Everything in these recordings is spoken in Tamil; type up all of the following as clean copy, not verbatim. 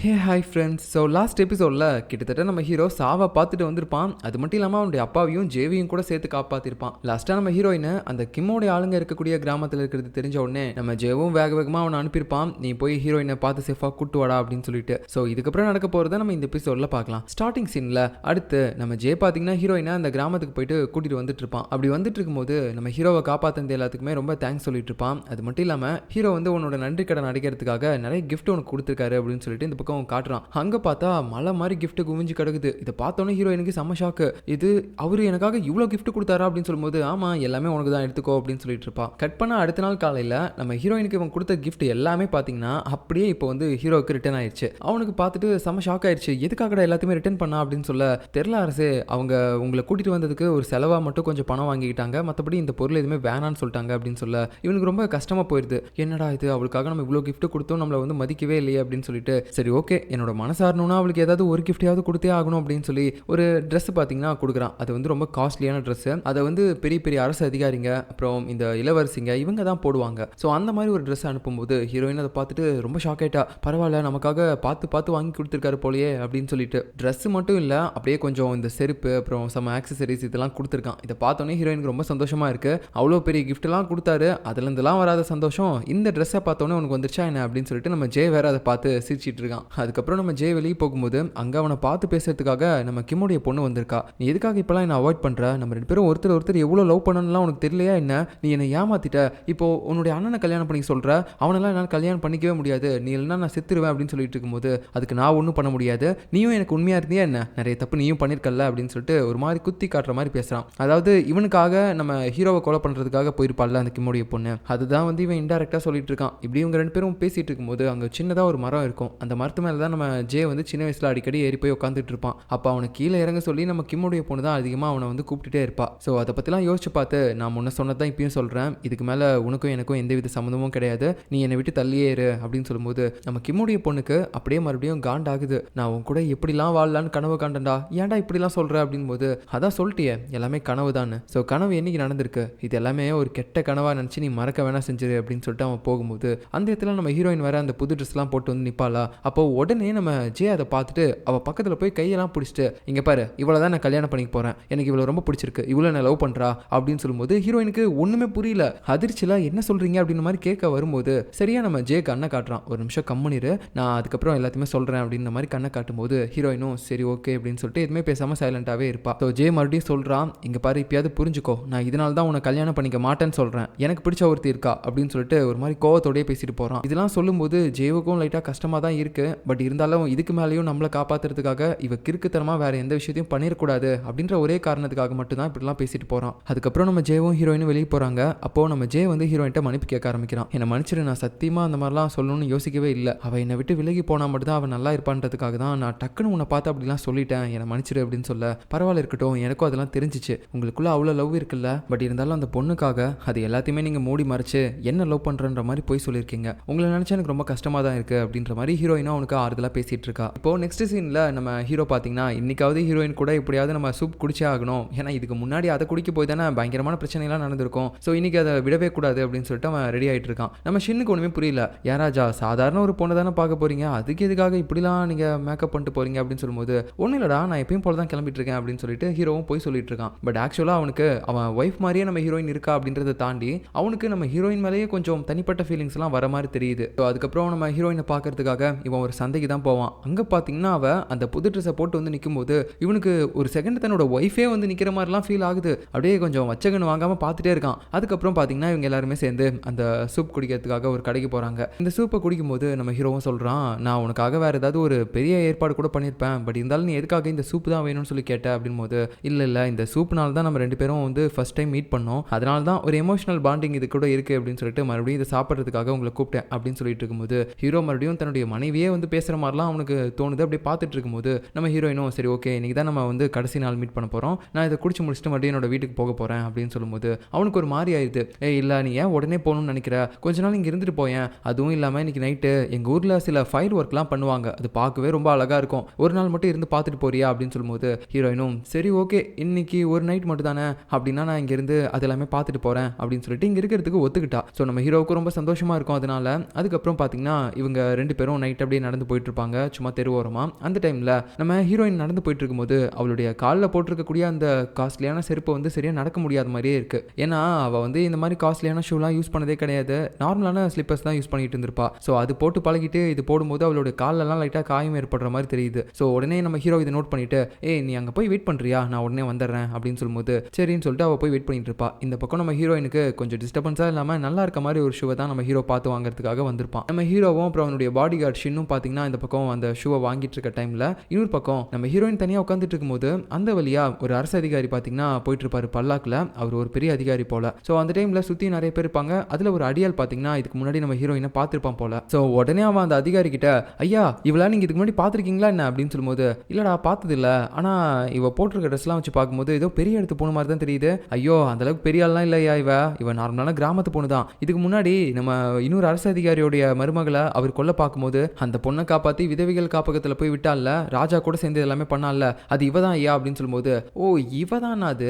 Hey hi friends. So last எபிசோடில் கிட்டத்தட்ட நம்ம ஹீரோ சாவை பார்த்துட்டு வந்திருப்பான். அது மட்டும் இல்லாமல் அவனுடைய அப்பாவையும் ஜேவியும் கூட சேர்த்து காப்பாற்றிருப்பான். லாஸ்ட்டாக நம்ம ஹீரோயின் அந்த கிம்மோடைய ஆளுங்க இருக்கக்கூடிய கிராமத்தில் இருக்கிறது தெரிஞ்ச உடனே நம்ம ஜேவும் வேக வேகமாக அவனை அனுப்பியிருப்பான். நீ போய் ஹீரோயினை பார்த்து சேஃபாக கூட்டு வாடா அப்படின்னு சொல்லிட்டு. ஸோ இதுக்கப்புறம் நடக்க போகிறத நம்ம இந்த எபிசோடில் பார்க்கலாம். ஸ்டார்டிங் சீனில் அடுத்து நம்ம ஜே பார்த்தீங்கன்னா ஹீரோயினை அந்த கிராமத்துக்கு போயிட்டு கூட்டிகிட்டு வந்துட்டு இருப்பான். அப்படி வந்துட்டு இருக்கும்போது நம்ம ஹீரோவை காப்பாற்றினது எல்லாத்துக்குமே ரொம்ப தேங்க்ஸ் சொல்லிட்டு இருப்பான். அது மட்டும் இல்லாமல் ஹீரோ வந்து உன்னோட நன்றி கடன் அடைக்கிறதுக்காக நிறைய கிஃப்ட் உனக்கு கொடுத்துருக்காரு அப்படின்னு சொல்லிட்டு இந்த பக்கம் காட்டுறான். அங்க பார்த்தா மலை மாதிரி கிஃப்ட் குவிஞ்சு கிடக்குது. இதை பார்த்தோன்னே ஹீரோயினுக்கு செம்ம ஷாக்கு. இது அவரு எனக்காக இவ்வளோ கிஃப்ட் கொடுத்தாரா அப்படின்னு சொல்லும்போது, ஆமா எல்லாமே உனக்கு தான் எடுத்துக்கோ அப்படின்னு சொல்லிட்டு இருப்பா. கட் பண்ண அடுத்த நாள் காலையில் நம்ம ஹீரோயினுக்கு இவன் கொடுத்த கிஃப்ட் எல்லாமே பார்த்தீங்கன்னா அப்படியே இப்போ வந்து ஹீரோவுக்கு ரிட்டர்ன் ஆயிடுச்சு. அவனுக்கு பார்த்துட்டு செம்ம ஷாக் ஆயிடுச்சு. எதுக்காக எல்லாத்தையுமே ரிட்டர்ன் பண்ணா அப்படின்னு சொல்ல தெரியல அரசு. அவங்க உங்களை கூட்டிட்டு வந்ததுக்கு ஒரு செலவா மட்டும் கொஞ்சம் பணம் வாங்கிக்கிட்டாங்க, மற்றபடி இந்த பொருள் எதுவுமே வேணான்னு சொல்லிட்டாங்க அப்படின்னு சொல்ல இவனுக்கு ரொம்ப கஷ்டமா போயிருது. என்னடா இது, அவளுக்காக நம்ம இவ்வளோ கிஃப்ட் கொடுத்தோம், நம்மளை வந்து மதிக்கவே இல்லையே அப்படின்னு சொல்லிட்டு சரி ஓகே என்னோட மனசாரணும்னா அவளுக்கு ஏதாவது ஒரு கிஃப்டையாவது கொடுத்தே ஆகணும் அப்படின்னு சொல்லி ஒரு ட்ரெஸ் பார்த்தீங்கன்னா கொடுக்குறான். அது வந்து ரொம்ப காஸ்ட்லியான ட்ரெஸ். அதை வந்து பெரிய பெரிய அரசு அதிகாரிங்க அப்புறம் இந்த இளவரசிங்க இவங்க தான் போடுவாங்க. ஸோ அந்த மாதிரி ஒரு ட்ரெஸ் அனுப்பும்போது ஹீரோயின் அதை பார்த்துட்டு ரொம்ப ஷாக் ஆயிட்டா. பரவாயில்ல நமக்காக பார்த்து பார்த்து வாங்கி கொடுத்துருக்காரு போலயே அப்படின்னு சொல்லிட்டு. ட்ரெஸ் மட்டும் இல்லை, அப்படியே கொஞ்சம் இந்த செருப்பு அப்புறம் சம் ஆக்சசரிஸ் இதெல்லாம் கொடுத்துருக்கான். இதை பார்த்தோன்னே ஹீரோயினுக்கு ரொம்ப சந்தோஷமா இருக்கு. அவ்வளோ பெரிய கிஃப்ட்லாம் கொடுத்தாரு, அதுலேருந்துலாம் வராத சந்தோஷம் இந்த ட்ரெஸ்ஸை பார்த்தோன்னே உனக்கு வந்துருச்சா என்ன அப்படின்னு சொல்லிட்டு நம்ம ஜே வேற அதை பார்த்து சிரிச்சிட்டு இருக்கான். அதுக்கப்புறம் நம்ம ஜே வெளியே போகும்போது அங்கே அவனை பார்த்து பேசுறதுக்காக நம்ம கிம்முடைய பொண்ணு வந்திருக்கா. நீ எதுக்காக இப்பெல்லாம் என்ன அவாய்ட் பண்ற? நம்ம ரெண்டு பேரும் ஒருத்தர் எவ்வளோ லவ் பண்ணணும்லாம் உனக்கு தெரியலையா என்ன? நீ என்னை ஏமாத்திட்ட. இப்போ உன்னுடைய அண்ணனை கல்யாணம் பண்ணி சொல்ற, அவனெல்லாம் என்னால் கல்யாணம் பண்ணிக்கவே முடியாது, நீ இல்லைன்னா நான் செத்துருவேன் அப்படின்னு சொல்லிட்டு இருக்கும்போது அதுக்கு நான் ஒன்றும் பண்ண முடியாது, நீயும் எனக்கு உண்மையா இருந்தியா என்ன? நிறைய தப்பு நீயும் பண்ணிருக்கல அப்படின்னு சொல்லிட்டு ஒரு மாதிரி குத்தி காட்டுற மாதிரி பேசுறான். அதாவது இவனுக்காக நம்ம ஹீரோவை கொலை பண்றதுக்காக போயிருப்பாள்ல அந்த கிம்முடைய பொண்ணு, அதுதான் வந்து இவன் இன்டெரக்டா சொல்லிட்டு இருக்கான். இப்படி இவங்க ரெண்டு பேரும் பேசிட்டு இருக்கும்போது அங்கே சின்னதாக ஒரு மரம் இருக்கும். அந்த மரத்து மேலே தான் நம்ம ஜே வந்து சின்ன வயசுல அடிக்கடி ஏறி போய் உட்காந்துட்டு இருப்பான். அப்போ அவனை கீழே இறங்க சொல்லி நம்ம கிம்முடைய பொண்ணு தான் அதிகமாக அவனை வந்து கூப்பிட்டுட்டே இருப்பா. ஸோ அதை பற்றிலாம் யோசிச்சு பார்த்து நான் முன்ன சொன்னதான் இப்பயும் சொல்கிறேன், இதுக்கு மேலே உனக்கும் எனக்கும் எந்தவித சம்மந்தமும் கிடையாது, நீ என்னை விட்டு தள்ளியே இரு அப்படின்னு சொல்லும்போது நம்ம கிம்முடைய பொண்ணுக்கு அப்படியே மறுபடியும் காண்டாகுது. நான் உன் கூட எப்படிலாம் வாழலான்னு கனவு காண்டண்டா, ஏன்டா இப்படிலாம் சொல்கிற அப்படின்போது அதான் சொல்லிட்டியே எல்லாமே கனவு தான். ஸோ கனவு என்னைக்கு நடந்திருக்கு, இது எல்லாமே ஒரு கெட்ட கனவாக நினச்சி நீ மறக்க வேணா செஞ்சிரு அப்படின்னு சொல்லிட்டு அவன் போகும்போது அந்த இடத்துல நம்ம ஹீரோயின் வேற அந்த புது ட்ரெஸ்லாம் போட்டு வந்து நிற்பாளா. அப்போ உடனே நம்ம ஜே அதை பார்த்துட்டு அவள் பக்கத்தில் போய் கையெல்லாம் பிடிச்சிட்டு இங்கே பாரு இவ்வளோ தான் நான் கல்யாணம் பண்ணிக்க போகிறேன், எனக்கு இவ்வளோ ரொம்ப பிடிச்சிருக்கு, இவ்வளோ நான் லவ் பண்ணுறா அப்படின்னு சொல்லும்போது ஹீரோயினுக்கு ஒன்றுமே புரியல. அதிர்ச்சியில் என்ன சொல்கிறீங்க அப்படின்னு மாதிரி கேட்க வரும்போது சரியா நம்ம ஜே கண்ணை காட்டுறான். ஒரு நிமிஷம் கம்முனிரு, நான் அதுக்கப்புறம் எல்லாத்தையுமே சொல்கிறேன் அப்படின்ற மாதிரி கண்ணை காட்டும்போது ஹீரோயினும் சரி ஓகே அப்படின்னு சொல்லிட்டு எதுவுமே பேசாமல் சைலண்டாகவே இருப்பா. ஸோ ஜே மறுபடியும் சொல்கிறான், இங்கே பாரு இப்பயாவது புரிஞ்சுக்கோ, நான் இதனால தான் உன்னை கல்யாணம் பண்ணிக்க மாட்டேன்னு சொல்கிறேன், எனக்கு பிடிச்ச ஒருத்தி இருக்கா அப்படின்னு சொல்லிட்டு ஒரு மாதிரி கோவத்தோடய பேசிட்டு போகிறான். இதெல்லாம் சொல்லும்போது ஜேவுக்கும் லைட்டாக கஷ்டமாக தான் இருக்குது. பட் இருந்தாலும் இதுக்கு மேலேயும் நம்மளை காப்பாற்றுறதுக்காக இவ கிறுக்குத்தனமாக வேற எந்த விஷயத்தையும் பண்ணிடக்கூடாது அப்படின்ற ஒரே காரணத்துக்காக மட்டும்தான் இப்படிலாம் பேசிட்டு போகிறான். அதுக்கப்புறம் நம்ம ஜேவும் ஹீரோயினும் வெளியே போகிறாங்க. அப்போது நம்ம ஜே வந்து ஹீரோயின்ட்ட மன்னிப்பு கேட்க ஆரம்பிக்கிறான். என்னை மன்னிச்சிரு, நான் சத்தியமாக அந்த மாதிரிலாம் சொல்லணும்னு யோசிக்கவே இல்லை, அவள் என்னை விட்டு விலகி போனால் மட்டும் தான் அவன் நல்லா இருப்பான்றதுக்காக தான் நான் டக்குன்னு உன்னை பார்த்து அப்படிலாம் சொல்லிட்டேன், என்னை மன்னிச்சிரு அப்படின்னு சொல்ல பரவாயில்ல இருக்கட்டும், எனக்கும் அதெல்லாம் தெரிஞ்சிச்சு, உங்களுக்குள்ள அவ்வளோ லவ் இருக்குல்ல, பட் இருந்தாலும் அந்த பொண்ணுக்காக அது எல்லாத்தையுமே நீங்கள் மூடி மறைச்சு என்ன லவ் பண்ணுறன்ற மாதிரி போய் சொல்லியிருக்கீங்க, உங்களை நினச்சா எனக்கு ரொம்ப கஷ்டமாக தான் இருக்குது அப்படின்ற மாதிரி ஹீரோயினும் அவனுக்கு ஆறுதலாக பேசிகிட்டு இருக்கா. இப்போ நெக்ஸ்ட் சீனில் நம்ம ஹீரோ பார்த்தீங்கன்னா இன்னைக்காவது ஹீரோயின் கூட எப்படியாவது நம்ம சூப் குடிச்சே ஆகணும், ஏன்னா இதுக்கு முன்னாடி அதை குடிக்க போய் தானே பயங்கரமான பிரச்சனைலாம் நடந்திருக்கும், ஸோ இன்னைக்கு அதை விடவே கூடாது அப்படின்னு சொல்லிட்டு அவன் ரெடி ஆகிட்டு இருக்கான். நம்ம ஷின்னுக்கு ஒன்றுமே புரியல, யாராஜா சாதாரண ஒரு பொண்ணை தானே பார்க்க போறீங்க, அதுக்கு எதுக்காக இப்படிலாம் நீங்கள் மேக்கப் பண்ணிட்டு போறீங்க அப்படின்னு சொல்லும்போது ஒன்றும் இல்லடா நான் எப்பயும் போல தான் கிளம்பிட்டு இருக்கேன் அப்படின்னு சொல்லிட்டு ஹீரோவும் போய் சொல்லிட்டு இருக்கான். பட் ஆக்சுவலாக அவனுக்கு அவன் ஒய்ஃப் மாதிரியே நம்ம ஹீரோயின் இருக்கா அப்படின்றத தாண்டி அவனுக்கு நம்ம ஹீரோயின் மேலேயே கொஞ்சம் தனிப்பட்ட ஃபீலிங்ஸ்லாம் வர மாதிரி தெரியுது. ஸோ அதுக்கப்புறம் நம்ம ஹீரோயினை பார்க்கறதுக்காக இவன் ஒரு சந்தைக்கு தான் போவான். அங்கே பார்த்தீங்கன்னா அவன் அந்த புது ட்ரெஸ்ஸை போட்டு வந்து நிற்கும் போது இவனுக்கு ஒரு செகண்ட் தன்னோட ஒய்ஃபே வந்து நிற்கிற மாதிரிலாம் ஃபீல் ஆகுது. அப்படியே கொஞ்சம் வச்சகன் வாங்காமல் பார்த்துட்டே இருக்கான். அதுக்கப்புறம் பார்த்தீங்கன்னா இவங்க எல்லாருமே சேர்ந்து அந்த சூப் குடிக்கிறதுக்காக ஒரு கடைக்கு போகிறாங்க. இந்த சூப்பை குடிக்கும்போது நம்ம ஹீரோவும் சொல்கிறான், நான் உனக்காக வேறு ஏதாவது ஒரு பெரிய ஏற்பாடு கூட பண்ணியிருப்பேன், பட் இருந்தாலும் நீ எதுக்காக இந்த சூப் தான் வேணும்னு சொல்லி கேட்ட அப்படின் போது இல்லை இந்த சூப்னால தான் நம்ம ரெண்டு பேரும் வந்து ஃபர்ஸ்ட் டைம் மீட் பண்ணோம், அதனால தான் ஒரு எமோஷனல் பாண்டிங் இது கூட இருக்குது அப்படின்னு சொல்லிட்டு மறுபடியும் இதை சாப்பிட்றதுக்காக உங்களை கூப்பிட்டேன் அப்படின்னு சொல்லிட்டு இருக்கும்போது ஹீரோ மறுபடியும் தன்னுடைய மனைவியே வந்து பேசுகிற மாதிரிலாம் அவனுக்கு தோணுது. அப்படியே பார்த்துட்டு இருக்கும்போது நம்ம ஹீரோயினும் சரி ஓகே இன்னைக்கு தான் நம்ம வந்து கடைசி நாள் மீட் பண்ண போகிறோம், நான் இதை குடிச்சு முடிச்சுட்டு மறுபடியும் என்னோட வீட்டுக்கு போக போகிறேன் அப்படின்னு சொல்லும்போது அவனுக்கு ஒரு மாதிரி ஆயிடுது. இல்லை நீ ஏன் உடனே போகணும்னு நினைக்கிற, கொஞ்ச நாள் இங்கே இருந்துட்டு போயேன், அதுவும் இல்லாமல் இன்னைக்கு நைட்டு எங்கள் ஊரில் சில ஃபயர் ஒர்க்லாம் பண்ணுவாங்க, அது பார்க்கவே ரொம்ப அழகாக இருக்கும், ஒரு நாள் மட்டும் இருந்து பார்த்துட்டு போறியா அப்படின்னு சொல்லும்போது ஹீரோயினும் சரி ஓகே இன்னைக்கு ஒரு நைட் மட்டும் தானே அப்படின்னா நான் இங்கேருந்து அது எல்லாமே பார்த்துட்டு போகிறேன் அப்படின்னு சொல்லிட்டு இங்கே இருக்கிறதுக்கு ஒத்துக்கிட்டா. ஸோ நம்ம ஹீரோவுக்கு ரொம்ப சந்தோஷமாக இருக்கும் அதனால. அதுக்கப்புறம் பார்த்தீங்கன்னா இவங்க ரெண்டு பேரும் நைட் அப்படியே நடந்து போயிட்டு இருப்பாங்க சும்மா தெருவோரமா. அந்த டைம்ல நம்ம ஹீரோயின் நடந்து போயிட்டு இருக்கும்போது அவளுடைய காலில் போட்டிருக்கக்கூடிய அந்த காஸ்ட்லியான செருப்பு வந்து சரியா நடக்க முடியாத மாதிரியே இருக்கு. ஏன்னா அவ வந்து இந்த மாதிரி காஸ்ட்லியான ஷூலாம் யூஸ் பண்ணதே கிடையாது. நார்மலான ஸ்லிப்பர்ஸ் தான் யூஸ் பண்ணிட்டு இருந்திருப்பா. ஸோ அது போட்டு பழகிட்டு இது போடும்போது அவளுடைய காலெல்லாம் லைட்டாக காயம் ஏற்படுற மாதிரி தெரியுது. ஸோ உடனே நம்ம ஹீரோ இதை நோட் பண்ணிட்டு, ஏய் நீ அங்கே போய் வெயிட் பண்ணுறியா, நான் உடனே வந்துடுறேன் அப்படின்னு சொல்லும்போது சரின்னு சொல்லிட்டு அவள் போய் வெயிட் பண்ணிட்டு இருப்பா. இந்த பக்கம் நம்ம ஹீரோயினுக்கு கொஞ்சம் டிஸ்டர்பன்ஸாக இல்லாமல் நல்லா இருக்க மாதிரி ஒரு ஷூவை தான் நம்ம ஹீரோ பார்த்து வாங்குறதுக்காக வந்திருப்பான். நம்ம ஹீரோவும் அப்புறம் அவனுடைய பாடி கார்டு ஷின்னும் பார்த்தீங்கன்னா இந்த பக்கம் அந்த ஷூவை வாங்கிட்டு இருக்க டைமில் இன்னொரு பக்கம் நம்ம ஹீரோயின் தனியாக உட்காந்துட்டு இருக்கும்போது அந்த வழியா ஒரு அரசு அதிகாரி பார்த்தீங்கன்னா போயிட்டு இருப்பாரு பல்லாக்கில். அவர் ஒரு பெரிய அதிகாரி போல. ஸோ அந்த டைமில் சுற்றி நிறைய பேர் இருப்பாங்க. அதில் ஒரு அடியால் பார்த்தீங்கன்னா இதுக்கு முன்னாடி நம்ம ஹீரோயினை பார்த்துருப்பான் போல. ஸோ உடனே அவன் அந்த அதிகாரி கிட்ட, ஐயா இவளா நீங்கள் இதுக்கு முன்னாடி பார்த்துருக்கீங்களா என்ன அப்படின்னு சொல்லும்போது, இல்லடா பார்த்தது இல்லை, ஆனால் இவ போட்டிருக்க ட்ரெஸ்லாம் வச்சு பார்க்கும்போது ஏதோ பெரிய இடத்து போன மாதிரி தான் தெரியுது. ஐயோ அந்த அளவுக்கு பெரிய ஆள்லாம் இல்லையா, இவ நார்மலான கிராமத்து பொண்ணு தான். இதுக்கு முன்னாடி நம்ம இன்னொரு அரசு அதிகாரியோடைய மருமகளை அவர் கொல்ல பார்க்கும்போது அந்த பொண்ணை காப்பாற்றி விதவிகள் காப்பகத்தில் போய் விட்டால, ராஜா கூட சேர்ந்து எல்லாமே பண்ணால, அது இவ தான் ஐயா அப்படின்னு சொல்லும்போது, ஓ இவ தான், அது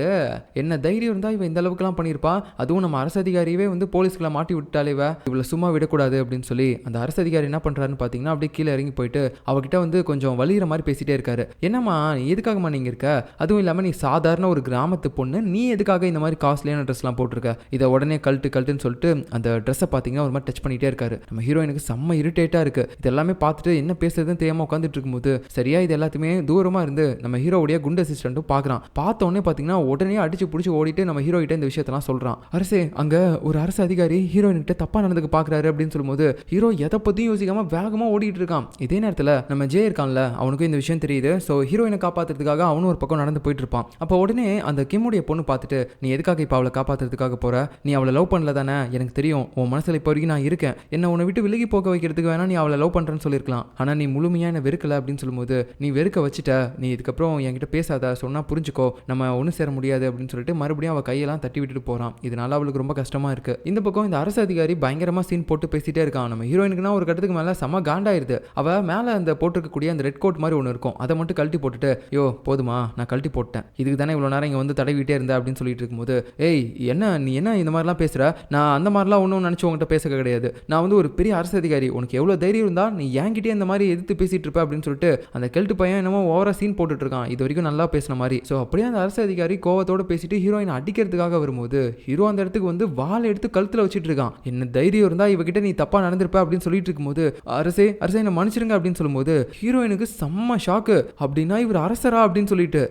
என்ன தைரியம் இருந்தால் இவ இந்த அளவுக்குலாம் பண்ணியிருப்பா, அதுவும் நம்ம அரசு அதிகாரியவே வந்து போலீஸ்களை மாட்டி விட்டாலே இவளை சும்மா விடக்கூடாது அப்படின்னு சொல்லி அந்த அரசு அதிகாரி என்ன பண்றாருன்னு பார்த்தீங்கன்னா அப்படியே கீழே இறங்கி போயிட்டு அவகிட்ட வந்து கொஞ்சம் வலிகிற மாதிரி பேசிட்டே இருக்காரு. என்னம்மா எதுக்காகமா நீங்க இருக்க, அதுவும் இல்லாமல் நீ சாதாரண ஒரு கிராமத்து பொண்ணு, நீ எதுக்காக இந்த மாதிரி காஸ்ட்லியான ட்ரெஸ்லாம் போட்டிருக்க, இதை உடனே கழட்டுன்னு சொல்லிட்டு அந்த ட்ரெஸ்ஸை பார்த்தீங்கன்னா ஒரு மாதிரி டச் பண்ணிட்டே இருக்காரு. நம்ம ஹீரோயினுக்கு செம்ம இரிட்டேட்டா இருக்கு. இது எல்லாமே பார்த்துட்டு என்ன பேசுறதுன்னு தெரியாம உட்காந்துட்டு இருக்கும்போது சரியா இது எல்லாத்தையுமே தூரமா இருந்து நம்ம ஹீரோவுடைய குண்டு அசிஸ்டன்ட்டும் பார்க்குறான். பார்த்த உடனே பார்த்தீங்கன்னா உடனே அடிச்சு பிடிச்சி ஓடிட்டு நம்ம ஹீரோ கிட்ட இந்த விஷயத்தெல்லாம் சொல்றான். அரசே அங்க ஒரு அரசு அதிகாரி ஹீரோயின் கிட்ட தப்பா நடந்துக்க பார்க்குறாரு அப்படின்னு சொல்லும்போது ஹீரோ எதை பற்றியும் யோசிக்காம வேகமாக ஓடிட்டு இருக்கான். இதே நேரத்தில் நம்ம ஜே இருக்கான்ல, அவனுக்கும் இந்த விஷயம் தெரியுது. ஸோ ஹீரோயினை காப்பாற்றுறதுக்காக அவனும் ஒரு பக்கம் நடந்து போயிட்டு இருப்பான். அப்போ உடனே அந்த கிம்முடைய பொண்ணு பார்த்துட்டு, நீ எதுக்காக இப்போ அவளை காப்பாற்றுறதுக்காக போற, நீ அவளை லவ் பண்ணல தானே, எனக்கு தெரியும் உன் மனசில் இப்போ வரைக்கும் நான் இருக்கேன், என்ன உன்னை விட்டு விலகி போக வைக்கிறதுக்கு வேணா நீ அவளை லவ் பண்ணுறேன்னு சொல்லியிருக்கலாம், ஆனால் நீ முழுமையாக என்ன வெறுக்கலை அப்படின்னு சொல்லும்போது, நீ வெறுக்க வச்சுட்ட, நீ இதுக்கப்புறம் என்கிட்ட பேசாத, சொன்னால் புரிஞ்சுக்கோ, நம்ம ஒன்றும் சேர முடியாது அப்படின்னு சொல்லிட்டு மறுபடியும் அவள் கையெல்லாம் தட்டி விட்டுட்டு போகிறான். இதனால அவளுக்கு ரொம்ப கஷ்டமாக இருக்கு. இந்த பக்கம் இந்த அரசு அதிகாரி பயங்கரமாக சீன் போட்டு பேசிட்டே இருக்கான். நம்ம ஹீரோயினுக்குனா ஒரு கட்டத்துக்கு மேலே செம்ம காண்டாயிருது. அவள் மேலே அந்த போட்டிருக்கக்கூடிய அந்த ரெட் கோட் மாதிரி ஒன்று இருக்கும், அதை மட்டும் கழட்டி போட்டுட்டு, யோ போதுமா நான் கழட்டி போட்டேன், இதுக்கு தானே இவ்வளோ நேரம் இங்கே வந்து தடவிட்டே இருந்தேன் அப்படின்னு சொல்லிட்டு இருக்கும்போது, ஏய் என்ன நீ என்ன இந்த மாதிரிலாம் பேசுகிற, நான் அந்த மாதிரிலாம் ஒன்றும் நினச்சி உங்கள்கிட்ட பேச கிடையாது, நான் வந்து ஒரு பெரிய அரசு அதிகாரி, உனக்கு எவ்வளோ தைரியம் இருந்தால் நீ என்கிட்டே இந்த மாதிரி எதிர்த்து பேசிட்டு இருப்ப அப்படின்னு சொல்லிட்டு அந்த கெல்ட்டு பையன் என்னமோ ஓவரா சீன் போட்டுட்டு இருக்கான், இது வரைக்கும் நல்லா பேசின மாதிரி. ஸோ அப்படியே அந்த அரசு அதிகாரி கோவத்தோட பேசிட்டு ஹீரோயின் அடிக்கிறதுக்காக வரும்போது ஹீரோ அந்த இடத்துக்கு வந்து வாழை எடுத்து கழுத்தில் வச்சுட்டு இருக்கான். என்ன தைரியம் இருந்தா இவகிட்ட நீ தப்பா நடந்திருப்ப அப்படின்னு சொல்லிட்டு இருக்கும்போது, அரசே என்ன மன்னிச்சிருங்க அப்படின்னு சொல்லும்போது ஹீரோயினுக்கு செம்ம ஷாக்கு. அப்படின்னா இவர் அரசரா அப்படின்னு சொல்லிட்டு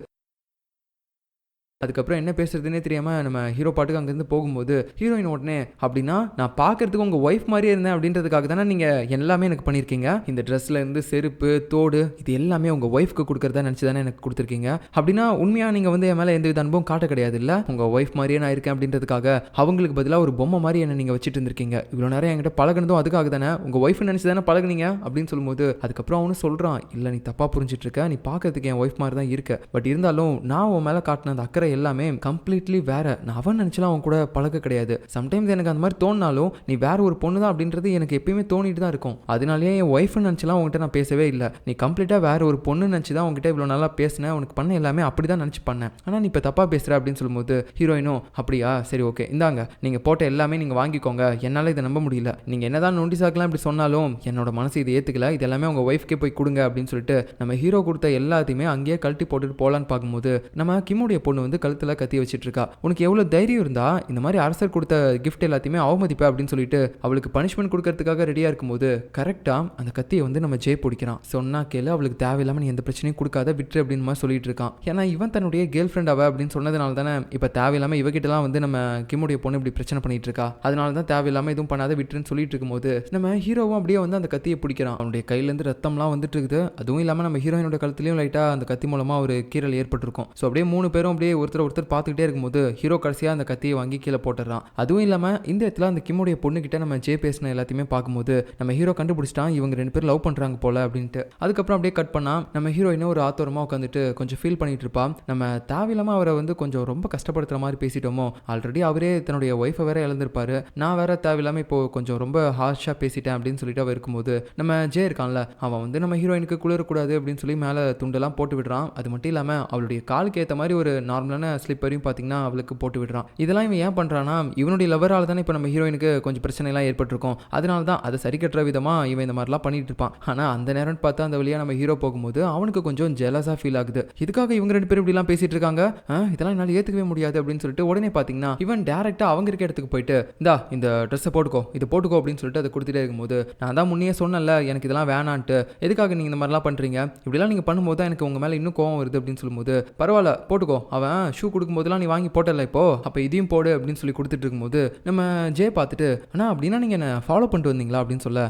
அதுக்கப்புறம் என்ன பேசுறதுன்னே தெரியாமல் நம்ம ஹீரோ பாட்டுக்கு அங்கேருந்து போகும்போது ஹீரோயின் உடனே, அப்படின்னா நான் பார்க்கறதுக்கு உங்கள் ஒய்ஃப் மாதிரியே இருந்தேன் அப்படின்றதுக்காக தானே நீங்கள் எல்லாமே எனக்கு பண்ணியிருக்கீங்க, இந்த ட்ரெஸ்ல இருந்து செருப்பு தோடு இது எல்லாமே உங்கள் ஒய்ஃப்க்கு கொடுக்குறதா நினச்சி தானே எனக்கு கொடுத்துருக்கீங்க, அப்படின்னா உண்மையாக நீங்கள் வந்து என் மேலே எந்த வித அனுபவம் காட்ட கிடையாது இல்லை, உங்கள் ஒய்ஃப் மாதிரியே நான் இருக்கேன் அப்படின்றதுக்காக அவங்களுக்கு பதிலாக ஒரு பொம்மை மாதிரி என்ன நீங்கள் வச்சுட்டு இருந்திருக்கீங்க, இவ்வளோ நேரம் என்கிட்ட பழகினதும் அதுக்காக தானே, உங்கள் ஒய்ஃப் நினச்சி தானே பழகுனீங்க அப்படின்னு சொல்லும்போது அதுக்கப்புறம் அவனு சொல்கிறான், இல்லை நீ தப்பாக புரிஞ்சிட்டு இருக்க, நீ பார்க்கறதுக்கு என் ஒய்ஃப் மாதிரி தான் இருக்க, பட் இருந்தாலும் நான் உன் மேலே காட்டின அந்த அக்கறை எல்லாமே கம்ப்ளீட்லி வேற, நான் அவன் நினைச்சலாம் அவன் கூட பழக கிடையாது, சம்டைம்ஸ் எனக்கு அந்த மாதிரி தோணினாலும் நீ வேற ஒரு பொண்ணு தான் அப்படின்றது எனக்கு எப்பயுமே தோணிட்டு தான் இருக்கும், அதனாலேயே என் ஒய்ஃப்னு நினச்சலாம் உங்ககிட்ட நான் பேசவே இல்லை, நீ கம்ப்ளீட்டாக வேற ஒரு பொண்ணு நினச்சி தான் உங்ககிட்ட இவ்வளோ நல்லா பேசினேன், உனக்கு பண்ண எல்லாமே அப்படி தான் நினச்சி பண்ணேன், ஆனால் நீ இப்போ தப்பாக பேசுகிற அப்படின்னு சொல்லும்போது ஹீரோயினும், அப்படியா சரி ஓகே இந்தாங்க நீங்கள் போட்ட எல்லாமே நீங்கள் வாங்கிக்கோங்க, என்னால் இதை நம்ப முடியல, நீங்கள் என்னதான் நோட்டீஸ் ஆக்கலாம் இப்படி சொன்னாலும் என்னோட மனசு இதை ஏற்றுக்கல, இது எல்லாமே உங்கள் ஒய்ஃப்கே போய் கொடுங்க அப்படின்னு சொல்லிட்டு நம்ம ஹீரோ கொடுத்த எல்லாத்தையுமே அங்கேயே கழட்டி போட்டுட்டு போகலான்னு பார்க்கும்போது நம்ம கிம்முடைய பொண்ணு வந்து கழுத்தில் கத்தி வச்சுட்டு இருக்கா. உனக்கு எவ்வளவு தைரியம் இருந்தா இந்த மாதிரி அரசர் கொடுத்த கிஃப்ட் எல்லாத்தையுமே அவமதிப்ப அப்படின்னு சொல்லிட்டு அவளுக்கு பனிஷ்மெண்ட் கொடுக்கறதுக்காக ரெடியா இருக்கும்போது கரெக்டா அந்த கத்தியை வந்து நம்ம ஜெய் பிடிக்கிறான். சொன்னா கேளு, அவளுக்கு தேவையில்லாம நீ எந்த பிரச்சனையும் கொடுக்காத விட்டு அப்படின்னு மாதிரி சொல்லிட்டு இருக்கான். ஏன்னா இவன் தன்னுடைய கேர்ள் ஃப்ரெண்ட் அவ அப்படின்னு சொன்னதுனால தானே இப்ப தேவையில்லாம இவகிட்டலாம் வந்து நம்ம கிம்முடைய பொண்ணு இப்படி பிரச்சனை பண்ணிட்டு இருக்கா, அதனால தான் தேவையில்லாம எதுவும் பண்ணாத விட்டுன்னு சொல்லிட்டு இருக்கும்போது நம்ம ஹீரோவும் அப்படியே வந்து அந்த கத்தியை பிடிக்கிறான். அவனுடைய கையில இருந்து ரத்தம்லாம் வந்துட்டு இருக்குது. அதுவும் இல்லாம நம்ம ஹீரோயினோட கழுத்துலயும் லைட்டா அந்த கத்தி மூலமா ஒரு கீறல் ஏற்பட்டிருக்கும். ஸோ அப்படியே மூணு பேரும் அப்படியே ஒருத்தர் பார்த்துக்கிட்டே இருக்கும்போது ஹீரோ கடைசியாக அந்த கத்தியை வாங்கி கீழே போட்டுறான். அதுவும் இல்லாமல் இந்த இடத்துல அந்த கிம்முடைய பொண்ணுகிட்ட நம்ம ஜே பேசின எல்லாத்தையுமே பார்க்கும்போது நம்ம ஹீரோ கண்டுபிடிச்சிட்டான் இவங்க ரெண்டு பேரும் லவ் பண்ணுறாங்க போல அப்படின்ட்டு. அதுக்கப்புறம் அப்படியே கட் பண்ணா நம்ம ஹீரோயினும் ஒரு ஆத்தோரமாக உட்காந்துட்டு கொஞ்சம் ஃபீல் பண்ணிட்டு இருப்பா. நம்ம தேவையில்லாமல் அவரை வந்து கொஞ்சம் ரொம்ப கஷ்டப்படுத்துற மாதிரி பேசிட்டோமோ, ஆல்ரெடி அவரே தன்னுடைய ஒய்ஃபை வேற இழந்திருப்பாரு, நான் வேற தேவையில்லாமல் இப்போ கொஞ்சம் ரொம்ப ஹார்ஷாக பேசிட்டேன் அப்படின்னு சொல்லிட்டு அவ இருக்கும்போது நம்ம ஜே இருக்கான்ல, அவன் வந்து நம்ம ஹீரோயினுக்கு குளிரக்கூடாது அப்படின்னு சொல்லி மேலே துண்டெல்லாம் போட்டு விடுறான். அது மட்டும் இல்லாமல் அவளுடைய காலுக்கு ஏற்ற மாதிரி ஒரு நார்மலான நார்மலான ஸ்லிப்பரையும் பார்த்தீங்கன்னா அவளுக்கு போட்டு விடுறான். இதெல்லாம் இவன் ஏன் பண்ணுறான்னா இவனுடைய லவரால் தானே இப்போ நம்ம ஹீரோயினுக்கு கொஞ்சம் பிரச்சனைலாம் ஏற்பட்டிருக்கும். அதனால தான் அதை சரி கட்டுற விதமாக இவன் இந்த மாதிரிலாம் பண்ணிட்டு இருப்பான். ஆனால் அந்த நேரம்னு பார்த்தா அந்த வழியாக நம்ம ஹீரோ போகும்போது அவனுக்கு கொஞ்சம் ஜெலஸாக ஃபீல் ஆகுது. இதுக்காக இவங்க 2 பேரும் இப்படிலாம் பேசிட்டு இருக்காங்க, இதெல்லாம் என்னால் ஏற்றுக்கவே முடியாது அப்படின்னு சொல்லிட்டு உடனே பார்த்தீங்கன்னா இவன் டேரெக்டாக அவங்க இருக்க இடத்துக்கு போயிட்டு இந்த ட்ரெஸ்ஸை போட்டுக்கோ, இது போட்டுக்கோ அப்படின்னு சொல்லிட்டு அதை கொடுத்துட்டே இருக்கும்போது நான் தான் முன்னே சொன்னல எனக்கு இதெல்லாம் வேணான்ட்டு, எதுக்காக நீங்கள் இந்த மாதிரிலாம் பண்ணுறீங்க, இப்படிலாம் நீங்கள் பண்ணும்போது தான் எனக்கு உங்கள் மேலே இன்னும் கோவம் வருது அப்படின்னு சொல்லும்போது பரவாயில்ல போட்டுக்கோ, அவன் ஷூ கொடுக்கும்போதெல்லாம் நீ வாங்கி போட்டல இப்போ, அப்போ இதையும் போடு அப்படின்னு சொல்லி கொடுத்துட்டு இருக்கும்போது நம்ம ஜே பார்த்துட்டு அண்ணா அப்படின்னா நீங்கள் என்ன ஃபாலோ பண்ணிட்டு வந்தீங்களா அப்படின்னு சொல்ல,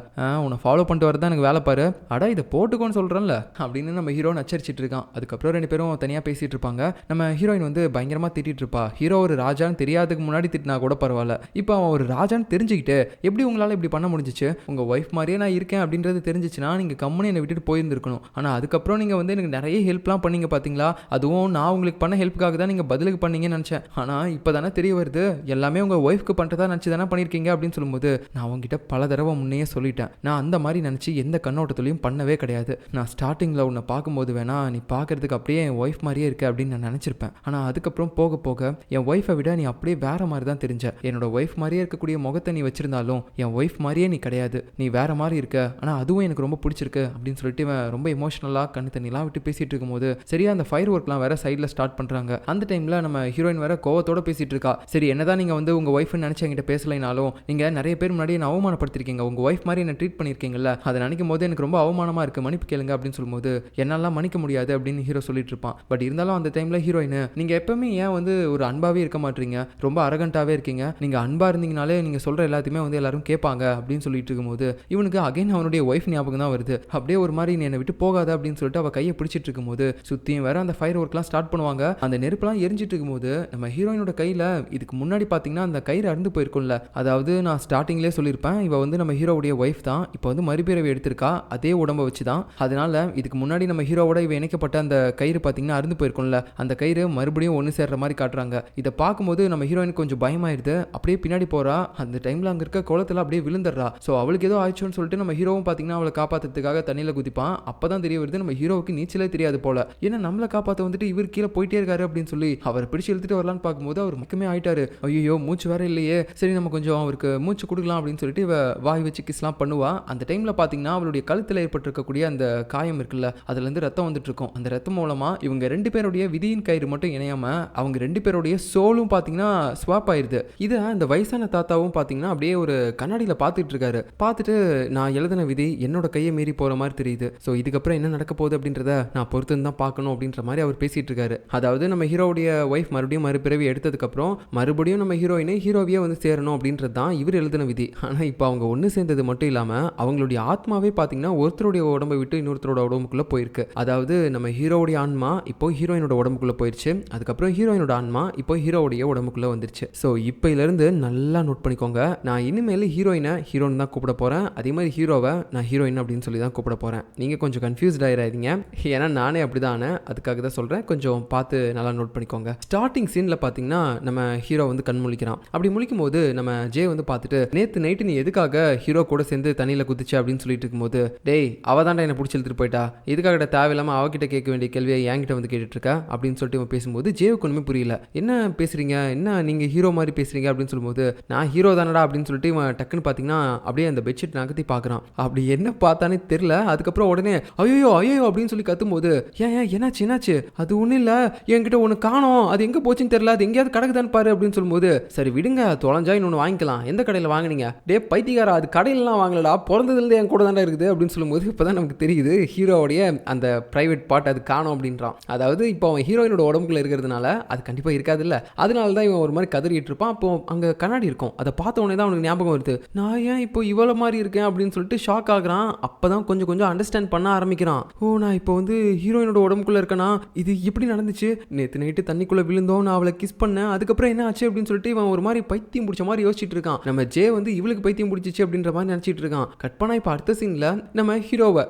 உன்னை ஃபாலோ பண்ணிட்டு வரதான் எனக்கு வேலை பாரு, அடா இதை போட்டுக்கோன்னு சொல்கிறேன்ல அப்படின்னு நம்ம ஹீரோ நச்சரிச்சிட்டு இருக்கான். அதுக்கப்புறம் 2 பேரும் தனியாக பேசிட்டு இருப்பாங்க. நம்ம ஹீரோயின் வந்து பயங்கரமாக திட்டிட்டு இருப்பா. ஹீரோ ஒரு ராஜான்னு தெரியாததுக்கு முன்னாடி திட்டினா கூட பரவாயில்ல, இப்போ அவன் ஒரு ராஜான்னு தெரிஞ்சுக்கிட்டு எப்படி உங்களால் இப்படி பண்ண முடிஞ்சிச்சு, உங்கள் ஒய்ஃப் மாதிரியே நான் இருக்கேன் அப்படின்றது தெரிஞ்சிச்சுன்னா நீங்கள் கம்முன்னு என்னை விட்டுட்டு போயிருந்துருக்கணும். ஆனால் அதுக்கப்புறம் நீங்கள் வந்து எனக்கு நிறைய ஹெல்ப்லாம் பண்ணீங்க பார்த்தீங்களா, அதுவும் நான் உங்களுக்கு பண்ண ஹெல்ப்புக்காக தான் நீங்கள் பதிலுக்கு பண்ணீங்கன்னு நினச்சேன். ஆனால் இப்போ தானே தெரிய வருது எல்லாமே உங்கள் ஒய்ஃப்க்கு பண்ணுறதா நினச்சி தானே பண்ணியிருக்கீங்க அப்படின்னு சொல்லும்போது நான் அவங்ககிட்ட பல தடவை முன்னையே சொல்லிட்டேன், நான் அந்த மாதிரி நினச்சி எந்த கண்ணோட்டத்துலையும் பண்ணவே கிடையாது. நான் ஸ்டார்டிங்கில் உன்னை பார்க்கும்போது வேணா நீ பார்க்கறதுக்கு அப்படியே என் ஒய்ஃப் மாதிரியே இருக்க அப்படின்னு நான் நினச்சிருப்பேன். ஆனால் அதுக்கப்புறம் போக போக என் ஒய்ஃபை விட நீ அப்படியே வேற மாதிரி தான் தெரிஞ்ச. என்னோட ஒய்ஃப் மாதிரியே இருக்கக்கூடிய முகத்தை நீ வச்சிருந்தாலும் என் ஒய்ஃப் மாதிரியே நீ கிடையாது, நீ வேற மாதிரி இருக்க. ஆனால் அதுவும் எனக்கு ரொம்ப பிடிச்சிருக்கு அப்படின்னு சொல்லிட்டு ரொம்ப எமோஷனலாக கண்ணு தண்ணிலாம் விட்டு பேசிட்டு இருக்கும்போது சரியா அந்த ஃபயர் ஒர்க்லாம் வேற சைடில் ஸ்டார்ட் பண்ணுறாங்க. அந்த டைமில் நம்ம ஹீரோயின் வேற கோவத்தோட பேசிட்டு இருக்கா. சரி என்னதான் நீங்கள் வந்து உங்கள் ஒய்ஃப்னு நினச்சி என்கிட்ட பேசலைனாலும் நீங்கள் நிறைய பேர் முன்னாடி என்ன அவமானப்படுத்திருக்கீங்க, உங்கள் ஒய்ஃப் மாதிரி என்ன ட்ரீட் பண்ணியிருக்கீங்கல்ல, அதை நினைக்கும் போது எனக்கு ரொம்ப அவமானமாக இருக்குது, மன்னிப்பு கேளுங்க அப்படின்னு சொல்லும்போது என்னாலாம் மன்னிக்க முடியாது அப்படின்னு ஹீரோ சொல்லிட்டு இருப்பான். பட் இருந்தாலும் அந்த டைமில் ஹீரோயின் நீங்கள் எப்பவுமே ஏன் வந்து ஒரு அன்பாகவே இருக்க மாட்டீங்க, ரொம்ப அரகண்டாகவே இருக்கீங்க, நீங்கள் அன்பாக இருந்தீங்கனாலே நீங்கள் சொல்கிற எல்லாத்தையுமே வந்து எல்லாரும் கேட்பாங்க அப்படின்னு சொல்லிட்டு இருக்கும்போது இவனுக்கு அகைன் அவனுடைய ஒய்ஃப் ஞாபகம் தான் வருது. அப்படியே ஒரு மாதிரி நீ என்னை விட்டு போகாத அப்படின்னு சொல்லிட்டு அவள் கையை பிடிச்சிட்டு இருக்கும்போது சுற்றியும் வேற அந்த ஃபயர் ஒர்க்லாம் ஸ்டார்ட் பண்ணுவாங்க. அந்த நெருப்புலாம் எரிஞ்சிட்டு இருக்கும்போது நம்ம ஹீரோயினோட கையில் இதுக்கு முன்னாடி பார்த்தீங்கன்னா அந்த கயிறு அறுந்து போயிருக்கும்ல, அதாவது நான் ஸ்டார்டிங்லேயே சொல்லியிருப்பேன் இவ வந்து நம்ம ஹீரோவுடைய ஒய்ஃப் தான், இப்போ வந்து மறுபிறவி எடுத்திருக்கா அதே உடம்பை வச்சு தான். அதனால இதுக்கு முன்னாடி நம்ம ஹீரோவோட இவ இணைக்கப்பட்ட அந்த கயிறு பார்த்தீங்கன்னா அறுந்து போயிருக்கும்ல, அந்த கயிறு மறுபடியும் ஒன்று சேர்ற மாதிரி காட்டுறாங்க. இதை பார்க்கும்போது நம்ம ஹீரோயினுக்கு கொஞ்சம் பயமாயிருது. அப்படியே பின்னாடி போறா. அந்த டைம்ல அங்கே இருக்க குளத்துல அப்படியே விழுந்துடுறா. ஸோ அவளுக்கு ஏதோ ஆயிடுச்சுன்னு சொல்லிட்டு நம்ம ஹீரோவும் பார்த்தீங்கன்னா அவளை காப்பாற்றுறதுக்காக தண்ணியில் குதிப்பான். அப்பதான் தெரிய வருது நம்ம ஹீரோவுக்கு நீச்சலே தெரியாது போல, ஏன்னா நம்மளை காப்பாற்ற வந்துட்டு இவர் கீழே போயிட்டே இருக்காரு அப்படின்னு சொல்லி அவர் பிடிச்சி இழுத்துட்டு வரலான்னு பார்க்கும்போது அவர் முக்கமே ஆயிட்டாரு. ஐயோ மூச்சு வேற இல்லையே, சரி நம்ம கொஞ்சம் அவருக்கு மூச்சு கொடுக்கலாம் அப்படின்னு சொல்லிட்டு வாய் வச்சு கிஸ்லாம் பண்ணுவா. அந்த டைம்ல பார்த்தீங்கன்னா அவளுடைய கழுத்தில் ஏற்பட்டிருக்கக்கூடிய அந்த காயம் இருக்குல்ல, அதுல இருந்து ரத்தம் வந்துட்டு இருக்கும். அந்த ரத்தம் மூலமா இவங்க 2 பேருடைய விதியின் கயிறு மட்டும் இணையாம அவங்க 2 பேருடைய சோலும் பார்த்தீங்கன்னா ஸ்வாப் ஆயிருது. இதை அந்த வயசான தாத்தாவும் பார்த்தீங்கன்னா அப்படியே ஒரு கண்ணாடியில் பார்த்துட்டு இருக்காரு. பார்த்துட்டு நான் எழுதின விதி என்னோட கையை மீறி போற மாதிரி தெரியுது, ஸோ இதுக்கப்புறம் என்ன நடக்க போகுது அப்படின்றத நான் பொறுத்து தான் பார்க்கணும் அப்படின்ற மாதிரி அவர் பேசிட்டு இருக்காரு. அதாவது நம்ம ஹீரோவுடைய ஒய்ஃப் மறுபடியும் மறுபிறவி எடுத்ததுக்கப்புறம் மறுபடியும் நம்ம ஹீரோயினை ஹீரோவியே வந்து சேரணும் அப்படின்றது தான் இவர் எழுதின விதி. ஆனால் இப்போ அவங்க ஒன்று சேர்ந்தது மட்டும் இல்லாமல் அவங்களுடைய ஆத்மாவே பார்த்தீங்கன்னா ஒருத்தருடைய உடம்பை விட்டு இன்னொருத்தரோட உடம்புக்குள்ளே போயிருக்கு. அதாவது நம்ம ஹீரோவுடைய ஆன்மா இப்போ ஹீரோயினோட உடம்புக்குள்ளே போயிடுச்சு, அதுக்கப்புறம் ஹீரோயினோட ஆன்மா இப்போ ஹீரோவுடைய உடம்புக்குள்ளே வந்துருச்சு. ஸோ இப்போலேருந்து நல்லா நோட் பண்ணிக்கோங்க, நான் இனிமேல் ஹீரோயினை ஹீரோயின் தான் கூப்பிட போகிறேன், அதே மாதிரி ஹீரோவை நான் ஹீரோயின் அப்படின்னு சொல்லி தான் கூப்பிட போகிறேன். நீங்கள் கொஞ்சம் கன்ஃபியூஸ்ட் ஆயிடாதீங்க, ஏன்னா நானே அப்படி தான், அதுக்காக தான் சொல்கிறேன், கொஞ்சம் பார்த்து நல்லா நோட் பண்ணிக்கோங்க. ஸ்டார்டிங் சீனில் பார்த்தீங்கன்னா நம்ம ஹீரோ வந்து கண் முழிக்கிறான். அப்படி முழிக்கும் போது நம்ம ஜே வந்து பார்த்துட்டு நேற்று நைட்டு நீ எதுக்காக ஹீரோ கூட சேர்ந்து தண்ணியில் குதிச்சு அப்படின்னு சொல்லிட்டு இருக்கும்போது, டேய் அவ தாண்டா என்னை பிடிச்சி எடுத்துட்டு போயிட்டா, இதுக்காக தேவையில்லாமல் அவகிட்ட கேட்க வேண்டிய கேள்வியை என்கிட்ட வந்து கேட்டுட்டு இருக்கா அப்படின்னு சொல்லிட்டு இவன் பேசும்போது ஜேவுக்கு ஒன்றுமே புரியல. என்ன பேசுறீங்க, என்ன நீங்கள் ஹீரோ மாதிரி பேசுறீங்க அப்படின்னு சொல்லும்போது நான் ஹீரோ தானடா அப்படின்னு சொல்லிட்டு இவன் டக்குன்னு பார்த்தீங்கன்னா அப்படியே அந்த பெட்ஷீட் நகர்த்தி பார்க்குறான். அப்படி என்ன பார்த்தானே தெரியல. அதுக்கப்புறம் உடனே ஐயோ ஐயோ அப்படின்னு சொல்லி கத்தும்போது ஏன் என்னாச்சு என்னாச்சு, அது ஒன்றும் இல்லை என்கிட்ட ஒன்று காணோம், அது எங்கே போச்சுன்னு தெரியல, அது எங்கேயாவது கிடக்குதான்னு பாரு அப்படின்னு சொல்லும்போது சரி விடுங்க தொலைஞ்சா இன்னொன்று வாங்கிக்கலாம், எந்த கடையில் வாங்கினீங்க, டே பைத்தியக்காரா அது கடையிலலாம் வாங்கலடா, பிறந்ததுலேருந்து என் கூட தாண்டா இருக்குது அப்படின்னு சொல்லும்போது இப்போ தான் நமக்கு தெரியுது ஹீரோவுடைய அந்த ப்ரைவேட் பார்ட் அது காணோம் அப்படின்றான். அதாவது இப்போ அவன் ஹீரோயினோட உடம்புக்குள்ள இருக்கிறதுனால அது கண்டிப்பாக இருக்காது இல்லை, அதனால தான் இவன் ஒரு மாதிரி கதறிட்டு இருப்பான். அப்போ அங்கே கண்ணாடி இருக்கும், அதை பார்த்த உடனே தான் அவனுக்கு ஞாபகம் வருது, நான் ஏன் இப்போ இவ்வளோ மாதிரி இருக்கேன் அப்படின்னு சொல்லிட்டு ஷாக் ஆகுறான். அப்போ தான் கொஞ்சம் கொஞ்சம் அண்டர்ஸ்டாண்ட் பண்ண ஆரம்பிக்கிறான். ஓ நான் இப்போ வந்து ஹீரோயினோட உடம்புக்குள்ள இருக்கேனா, இது எப்படி நடந்துச்சு, நேற்று நைட்டு தண்ணிக்குள்ளே விழுந்தோம், நான் அவளை கிஸ் பண்ணேன், அதுக்கப்புறம் என்ன ஆச்சு அப்படின்னு சொல்லிட்டு இவன் ஒரு மாதிரி பைத்தியம் பிடிச்ச மாதிரி யோசிச்சுட்டு இருக்கான். நம்ம ஜே வந்து இவளுக்கு பைத்தியம் பிடிச்சிச்சு அப்படின்ற மாதிரி நினச்சிட்டு இருக்கான். கட் பண்ணா இப்போ அடுத்த சீன்ல நம்ம ஹீரோவை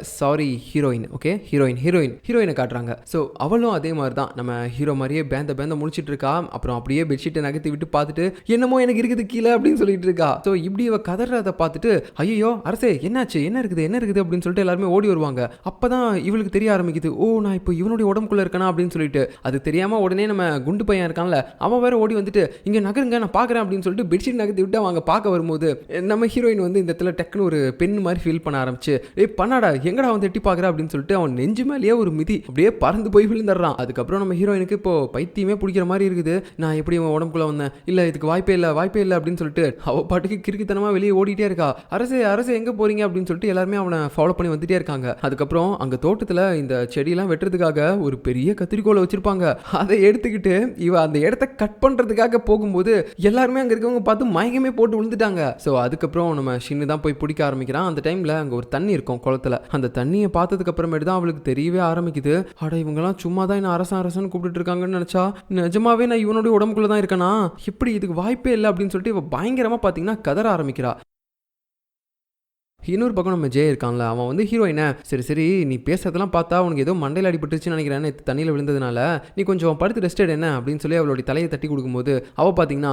ஹீரோயின் ஓகே ஹீரோயினை காட்டுறாங்க. ஸோ அவளும் அதே மாதிரி தான் நம்ம ஹீரோ மாதிரியே பேந்த முடிச்சிட்டு இருக்கா. அப்புறம் அப்படியே பெட்ஷீட்டை நகர்த்தி விட்டு பார்த்துட்டு என்னமோ எனக்கு இருக்குது கீழே அப்படின்னு சொல்லிட்டு இருக்கா. ஸோ இப்படி இவ கதறதை பார்த்துட்டு ஐயோ அரசே என்னாச்சு என்ன இருக்குது அப்படின்னு சொல்லிட்டு எல்லாருமே ஓடி வருவாங்க. அப்பதான் இவளுக்கு தெரிய ஆரம்பிக்குது, ஓ நான் இப்போ இவனுடைய உடம்புக்குள்ள இருக்கனா அப்படின்னு சொல்லிட்டு. அது தெரியாம உடனே நம்ம குண்டு பையன் இருக்கான்ல அவன் வேற ஓடி வந்துட்டு இங்க நகருங்க நான் பாக்குறேன் அப்படின்னு சொல்லிட்டு பெட்ஷீட் நகர்த்தி விட்டு அவங்க பார்க்க வரும்போது நம்ம ஹீரோயின் வந்து இந்த இடத்துல டக்குன்னு ஒரு பெண் மாதிரி ஃபீல் பண்ண ஆரம்பிச்சு பண்ணாடா எங்கடா வந்து எட்டி பாக்குற அப்படின்னு சொல்லிட்டு அவன் நெஞ்சு மேலேயே ஒரு மிதி அப்படியே பறந்து போய் விழுந்துடுறான். அதுக்கப்புறம் நம்ம ஹீரோயினுக்கு இப்போ பைத்தியமே பிடிக்கிற மாதிரி இருக்குது. நான் எப்படி அவன் உடம்புக்குள்ள வந்தேன், இல்ல இதுக்கு வாய்ப்பே இல்லை அப்படின்னு சொல்லிட்டு அவ பாட்டுக்கு கிறுக்கித்தனமா வெளியே ஓடிட்டே இருக்கா. அரசே எங்க போறீங்க அப்படின்னு சொல்லிட்டு எல்லாருமே அவனை ஃபாலோ பண்ணி வந்துட்டே இருக்காங்க. அதுக்கப்புறம் அங்க தோட்டத்துல இந்த செடியெல்லாம் வெட்டுறதுக்காக ஒரு பெரிய கத்திரிக்கோலை வச்சிருப்பாங்க. அதை எடுத்துக்கிட்டு இவ அந்த இடத்த கட் பண்றதுக்காக போகும்போது எல்லாருமே அங்க இருக்கவங்க பார்த்து மயங்கமே போட்டு விழுந்துட்டாங்க. ஸோ அதுக்கப்புறம் நம்ம ஷின்னு தான் போய் பிடிக்க ஆரம்பிக்கிறான். அந்த டைம்ல அங்க ஒரு தண்ணி இருக்கும் குளத்துல. அந்த தண்ணியை பார்த்ததுக்கு அப்புறமேட்டு தான் அவளுக்கு தெரியவே ஆரம்பிக்குது, அட இவங்கெல்லாம் சும்மா தான் என்ன அரசன் கூப்பிட்டு இருக்காங்கன்னு நினைச்சா நிஜமாவே நான் இவனுடைய உடம்புக்குள்ள தான் இருக்கனா, எப்படி இதுக்கு வாய்ப்பே இல்லை அப்படின்னு சொல்லிட்டு இவ பயங்கரமா பாத்தீங்கன்னா கதற ஆரம்பிக்கிறா. இன்னொரு பக்கம் நம்ம ஜே இருக்கான்ல, அவன் வந்து ஹீரோயினை சரி நீ பேசுறதெல்லாம் பார்த்தா உனக்கு ஏதோ மண்டையில் அடிபட்டுருச்சுன்னு நினைக்கிறேன், தண்ணியில் விழுந்ததுனால நீ கொஞ்சம் படுத்து ரெஸ்ட் எடு என்ன அப்படின்னு சொல்லி அவளுடைய தலையை தட்டி கொடுக்கும்போது அவள் பார்த்தீங்கன்னா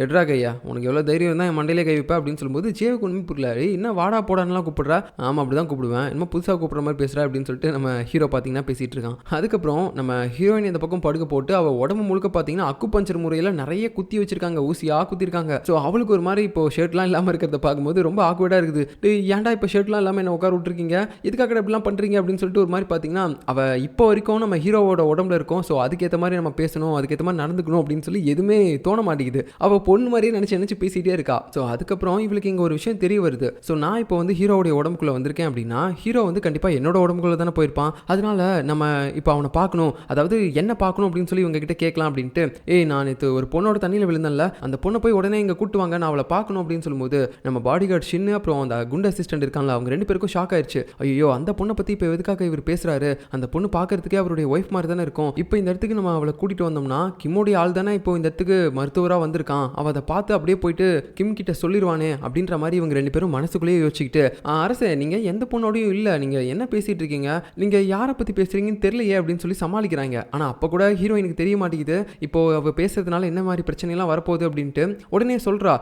எட்ரா கையா உனக்கு எவ்வளோ தைரியம் தான் என் மண்டையிலே கை வைப்பேன் அப்படின்னு சொல்லும்போது ஜேவுக்கு ஒன்றுமே புரியல. என்ன வாடா போடான்லாம் கூப்பிடுறா, ஆமாம் அப்படி தான் கூப்பிடுவேன், இன்னும் புதுசாக கூப்பிட்ற மாதிரி பேசுகிறா அப்படின்னு சொல்லிட்டு நம்ம ஹீரோ பார்த்தீங்கன்னா பேசிகிட்டு இருக்கான். அதுக்கப்புறம் நம்ம ஹீரோயின் இந்த பக்கம் படுக்க போட்டு அவள் உடம்பு முழுக்க பார்த்தீங்கன்னா அக்குபஞ்சர் முறையில் நிறைய குத்தி வச்சிருக்காங்க, ஊசியாக குத்திருக்காங்க. ஸோ அவளுக்கு ஒரு மாதிரி இப்போ ஷர்ட்லாம் இல்லாமல் இருக்கிறத பார்க்கும்போது ரொம்ப ஆக்வர்டாக இருக்குது. ஏன்டா இப்போ ஷர்ட்லாம் இல்லாமல் என்ன உட்கார விட்டுருக்கீங்க, இதுக்காக இப்படிலாம் பண்ணுறீங்க அப்படின்னு சொல்லிட்டு ஒரு மாதிரி பார்த்தீங்கன்னா அவள் இப்போ வரைக்கும் நம்ம ஹீரோவோட உடம்புல இருக்கும். ஸோ அதுக்கேற்ற மாதிரி நம்ம பேசணும், அதுக்கேற்ற மாதிரி நடந்துக்கணும் அப்படின்னு சொல்லி எதுவுமே தோண மாட்டேங்குது. அவள் பொண்ணு மாதிரியே நினச்சி பேசிகிட்டே இருக்கா. ஸோ அதுக்கப்புறம் இவளுக்கு இங்கே ஒரு விஷயம் தெரிய வருது. ஸோ நான் இப்போ வந்து ஹீரோவுடைய உடம்புக்குள்ளே வந்திருக்கேன் அப்படின்னா ஹீரோ வந்து கண்டிப்பாக என்னோட உடம்புக்குள்ளே தானே போயிருப்பான். அதனால நம்ம இப்போ அவனை பார்க்கணும், அதாவது என்ன பார்க்கணும் அப்படின்னு சொல்லி இவங்க கிட்ட கேட்கலாம் அப்படின்ட்டு நான் நேற்று ஒரு பொண்ணோட தண்ணியில் விழுந்தேன்ல, அந்த பொண்ணை போய் உடனே இங்கே கூட்டுவாங்க, நான் அவளை பார்க்கணும் அப்படின்னு சொல்லும்போது நம்ம பாடி கார்டு ஷின்னு அப்புறம் அந்த குண்ட் அசிஸ்டன்ட் இருக்காங்களா அவங்க ரெண்டு பேருக்கும் ஷாக் ஆயிடுச்சு. ஐயோ அந்த பொண்ணை பத்தி இப்போ எதுக்காக இவர் பேசுறாரு, அந்த பொண்ணு பார்க்கறதுக்கே அவருடைய ஒய்ஃப் மாதிரி தானே இருக்கும், இப்போ இந்த இடத்துக்கு நம்ம அவளை கூட்டிட்டு வந்தோம்னா கிம்மோடைய ஆள் தானே இப்போ இந்த இடத்துக்கு மருத்துவராக வந்திருக்கான், அவ அதை பார்த்து அப்படியே போயிட்டு கிம் கிட்ட சொல்லிடுவானே அப்படின்ற மாதிரி இவங்க ரெண்டு பேரும் மனசுக்குள்ளேயே யோசிச்சுக்கிட்டு அரசே நீங்க எந்த பொண்ணோடையும் இல்லை, நீங்க என்ன பேசிட்டு இருக்கீங்க, நீங்க யாரை பத்தி பேசுறீங்கன்னு தெரியலையே அப்படின்னு சொல்லி சமாளிக்கிறாங்க. ஆனா அப்ப கூட ஹீரோயினுக்கு தெரிய மாட்டேங்குது இப்போ அவ பேசுறதுனால என்ன மாதிரி பிரச்சனை எல்லாம் வரப்போகுது அப்படின்ட்டு. உடனே சொல்றா